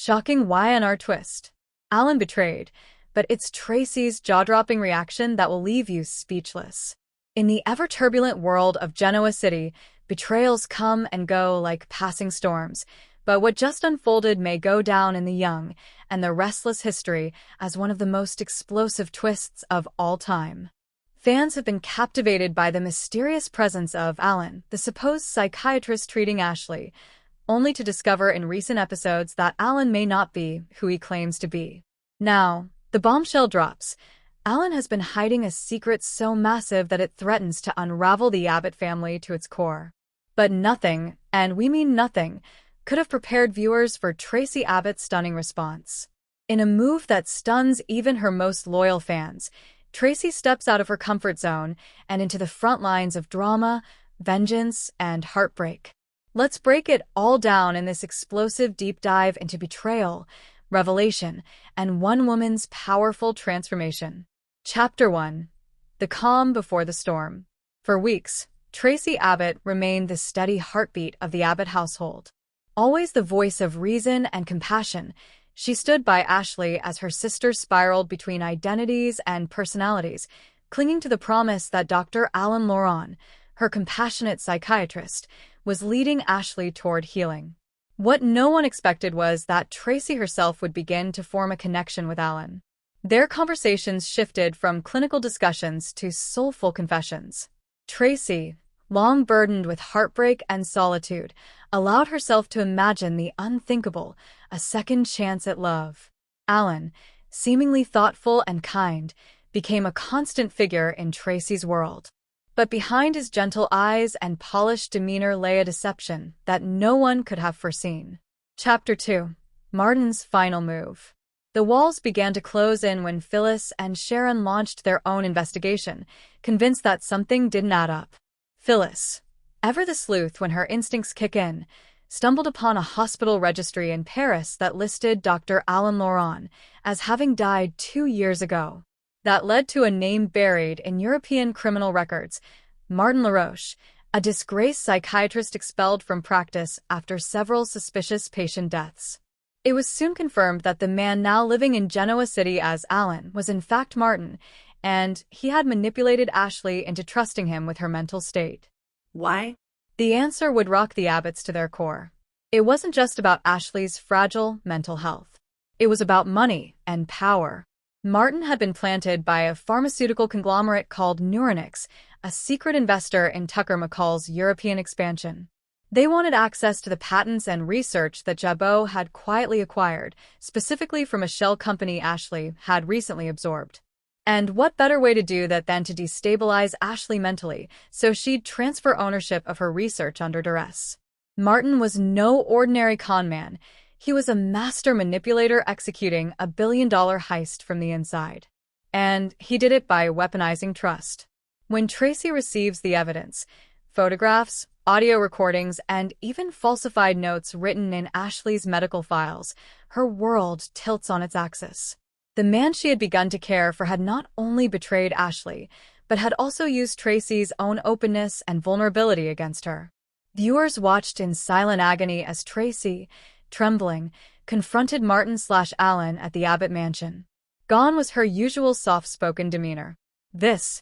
Shocking YNR twist. Alan betrayed, but it's Traci's jaw-dropping reaction that will leave you speechless. In the ever-turbulent world of Genoa City, betrayals come and go like passing storms, but what just unfolded may go down in the young and the restless history as one of the most explosive twists of all time. Fans have been captivated by the mysterious presence of Alan, the supposed psychiatrist treating Ashley, only to discover in recent episodes that Alan may not be who he claims to be. Now, the bombshell drops. Alan has been hiding a secret so massive that it threatens to unravel the Abbott family to its core. But nothing, and we mean nothing, could have prepared viewers for Traci Abbott's stunning response. In a move that stuns even her most loyal fans, Traci steps out of her comfort zone and into the front lines of drama, vengeance, and heartbreak. Let's break it all down in this explosive deep dive into betrayal, revelation, and one woman's powerful transformation. Chapter 1. The Calm Before the Storm. For weeks, Traci Abbott remained the steady heartbeat of the Abbott household. Always the voice of reason and compassion, she stood by Ashley as her sister spiraled between identities and personalities, clinging to the promise that Dr. Alan Laurent, her compassionate psychiatrist, was leading Ashley toward healing. What no one expected was that Traci herself would begin to form a connection with Alan. Their conversations shifted from clinical discussions to soulful confessions. Traci, long burdened with heartbreak and solitude, allowed herself to imagine the unthinkable, a second chance at love. Alan, seemingly thoughtful and kind, became a constant figure in Traci's world. But behind his gentle eyes and polished demeanor lay a deception that no one could have foreseen. Chapter 2. Martin's Final Move. The walls began to close in when Phyllis and Sharon launched their own investigation, convinced that something didn't add up. Phyllis, ever the sleuth when her instincts kick in, stumbled upon a hospital registry in Paris that listed Dr. Alan Laurent as having died 2 years ago. That led to a name buried in European criminal records: Martin Laroche, a disgraced psychiatrist expelled from practice after several suspicious patient deaths. It was soon confirmed that the man now living in Genoa City as Alan was in fact Martin, and he had manipulated Ashley into trusting him with her mental state. Why? The answer would rock the Abbotts to their core. It wasn't just about Ashley's fragile mental health. It was about money and power. Martin had been planted by a pharmaceutical conglomerate called Neuronix, a secret investor in Tucker McCall's European expansion. They wanted access to the patents and research that Jabot had quietly acquired, specifically from a shell company Ashley had recently absorbed. And what better way to do that than to destabilize Ashley mentally, so she'd transfer ownership of her research under duress. Martin was no ordinary con man. He was a master manipulator executing a billion-dollar heist from the inside. And he did it by weaponizing trust. When Traci receives the evidence, photographs, audio recordings, and even falsified notes written in Ashley's medical files, her world tilts on its axis. The man she had begun to care for had not only betrayed Ashley, but had also used Traci's own openness and vulnerability against her. Viewers watched in silent agony as Traci, trembling, confronted Martin/Alan at the Abbott mansion. Gone was her usual soft-spoken demeanor. This,